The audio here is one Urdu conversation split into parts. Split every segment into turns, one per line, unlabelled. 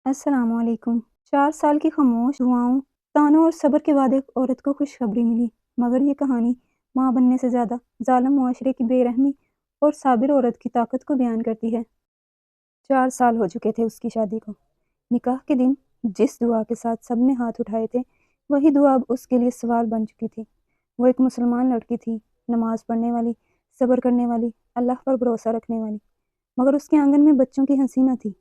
السلام علیکم۔ 4 سال کی خاموش دعاؤں، طعنوں اور صبر کے بعد ایک عورت کو خوشخبری ملی، مگر یہ کہانی ماں بننے سے زیادہ ظالم معاشرے کی بے رحمی اور صابر عورت کی طاقت کو بیان کرتی ہے۔ 4 سال ہو چکے تھے اس کی شادی کو۔ نکاح کے دن جس دعا کے ساتھ سب نے ہاتھ اٹھائے تھے، وہی دعا اب اس کے لیے سوال بن چکی تھی۔ وہ ایک مسلمان لڑکی تھی، نماز پڑھنے والی، صبر کرنے والی، اللہ پر بھروسہ رکھنے والی، مگر اس کے آنگن میں بچوں کی ہنسی نہ تھی،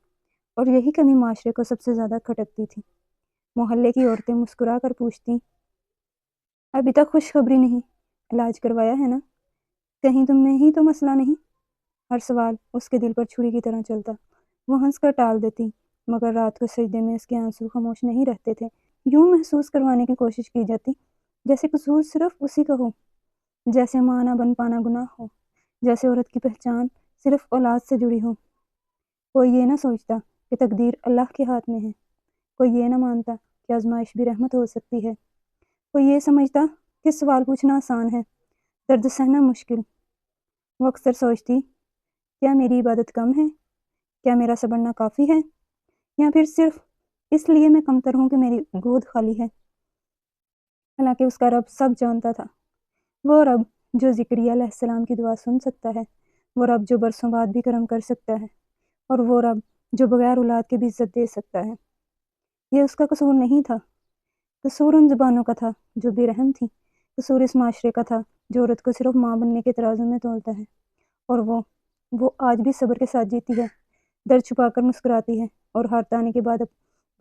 اور یہی کمی معاشرے کو سب سے زیادہ کھٹکتی تھی۔ محلے کی عورتیں مسکرا کر پوچھتیں، ابھی تک خوشخبری نہیں، علاج کروایا ہے نا؟ کہیں تم میں ہی تو مسئلہ نہیں؟ ہر سوال اس کے دل پر چھری کی طرح چلتا۔ وہ ہنس کر ٹال دیتی، مگر رات کو سجدے میں اس کے آنسو خاموش نہیں رہتے تھے۔ یوں محسوس کروانے کی کوشش کی جاتی جیسے قصور صرف اسی کا ہو، جیسے ماں نہ بن پانا گناہ ہو، جیسے عورت کی پہچان صرف اولاد سے جڑی ہو۔ کوئی یہ نہ سوچتا کہ تقدیر اللہ کے ہاتھ میں ہے، کوئی یہ نہ مانتا کہ آزمائش بھی رحمت ہو سکتی ہے، کوئی یہ سمجھتا کہ سوال پوچھنا آسان ہے، درد سہنا مشکل۔ وہ اکثر سوچتی، کیا میری عبادت کم ہے؟ کیا میرا صبر ناکافی ہے؟ یا پھر صرف اس لیے میں کمتر ہوں کہ میری گود خالی ہے؟ حالانکہ اس کا رب سب جانتا تھا۔ وہ رب جو زکریا علیہ السلام کی دعا سن سکتا ہے، وہ رب جو برسوں بعد بھی کرم کر سکتا ہے، اور وہ رب جو بغیر اولاد کے بھی عزت دے سکتا ہے۔ یہ اس کا قصور نہیں تھا، قصور ان زبانوں کا تھا جو بے رحم تھی، قصور اس معاشرے کا تھا جو عورت کو صرف ماں بننے کے ترازو میں تولتا ہے، اور وہ آج بھی صبر کے ساتھ جیتی ہے، درد چھپا کر مسکراتی ہے، اور ہار آنے کے بعد اب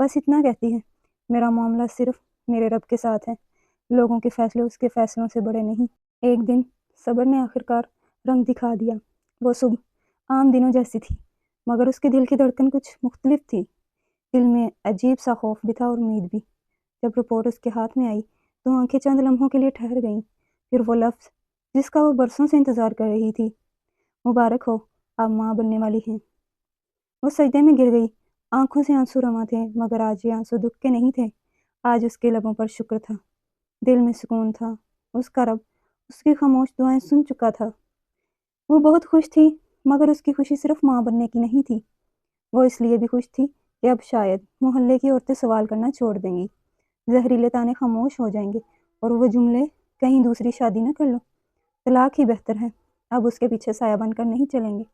بس اتنا کہتی ہے، میرا معاملہ صرف میرے رب کے ساتھ ہے، لوگوں کے فیصلے اس کے فیصلوں سے بڑے نہیں۔ ایک دن صبر نے آخرکار رنگ دکھا دیا۔ وہ صبح عام دنوں جیسی تھی، مگر اس کے دل کی دھڑکن کچھ مختلف تھی۔ دل میں عجیب سا خوف بھی تھا اور امید بھی۔ جب رپورٹ اس کے ہاتھ میں آئی تو آنکھیں چند لمحوں کے لیے ٹھہر گئیں، پھر وہ لفظ جس کا وہ برسوں سے انتظار کر رہی تھی، مبارک ہو، آپ ماں بننے والی ہیں۔ وہ سجدے میں گر گئی، آنکھوں سے آنسو رواں تھے، مگر آج یہ آنسو دکھ کے نہیں تھے، آج اس کے لبوں پر شکر تھا، دل میں سکون تھا۔ اس کا رب اس کی خاموش دعائیں سن چکا تھا۔ وہ بہت خوش تھی، مگر اس کی خوشی صرف ماں بننے کی نہیں تھی۔ وہ اس لیے بھی خوش تھی کہ اب شاید محلے کی عورتیں سوال کرنا چھوڑ دیں گی، زہریلے طعنے خاموش ہو جائیں گے، اور وہ جملے کہیں دوسری شادی نہ کر لو، طلاق ہی بہتر ہے، اب اس کے پیچھے سایہ بن کر نہیں چلیں گے۔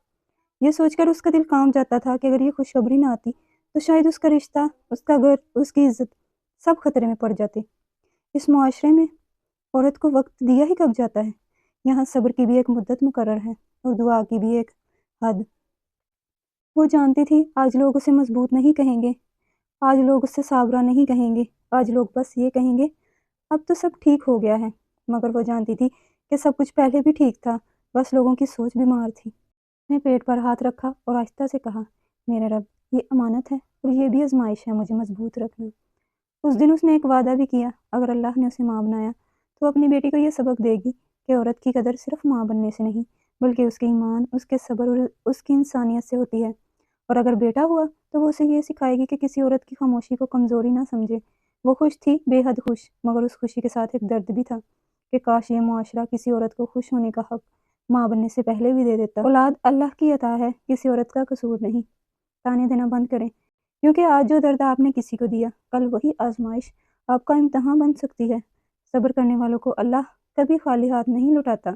یہ سوچ کر اس کا دل کانپ جاتا تھا کہ اگر یہ خوشخبری نہ آتی تو شاید اس کا رشتہ، اس کا گھر، اس کی عزت سب خطرے میں پڑ جاتے۔ اس معاشرے میں عورت کو وقت دیا ہی کب جاتا ہے؟ یہاں صبر کی بھی ایک مدت مقرر ہے اور دعا کی بھی ایک حد۔ وہ جانتی تھی آج لوگ اسے مضبوط نہیں کہیں گے، آج لوگ اسے صابرہ نہیں کہیں گے، آج لوگ بس یہ کہیں گے اب تو سب ٹھیک ہو گیا ہے، مگر وہ جانتی تھی کہ سب کچھ پہلے بھی ٹھیک تھا، بس لوگوں کی سوچ بیمار تھی۔ نے پیٹ پر ہاتھ رکھا اور آہستہ سے کہا، میرے رب، یہ امانت ہے اور یہ بھی آزمائش ہے، مجھے مضبوط رکھنا۔ اس دن اس نے ایک وعدہ بھی کیا، اگر اللہ نے اسے ماں بنایا تو اپنی بیٹی کو یہ سبق دے گی کہ عورت کی قدر صرف ماں بننے سے نہیں، بلکہ اس کے ایمان، اس کے صبر اور اس کی انسانیت سے ہوتی ہے، اور اگر بیٹا ہوا تو وہ اسے یہ سکھائے گی کہ کسی عورت کی خاموشی کو کمزوری نہ سمجھے۔ وہ خوش تھی، بے حد خوش، مگر اس خوشی کے ساتھ ایک درد بھی تھا کہ کاش یہ معاشرہ کسی عورت کو خوش ہونے کا حق ماں بننے سے پہلے بھی دے دیتا۔ اولاد اللہ کی عطا ہے، کسی عورت کا قصور نہیں۔ تانے دینا بند کریں، کیونکہ آج جو درد آپ نے کسی کو دیا، کل وہی آزمائش آپ کا امتحان بن سکتی ہے۔ صبر کرنے والوں کو اللہ کبھی خالی ہاتھ نہیں لوٹاتا۔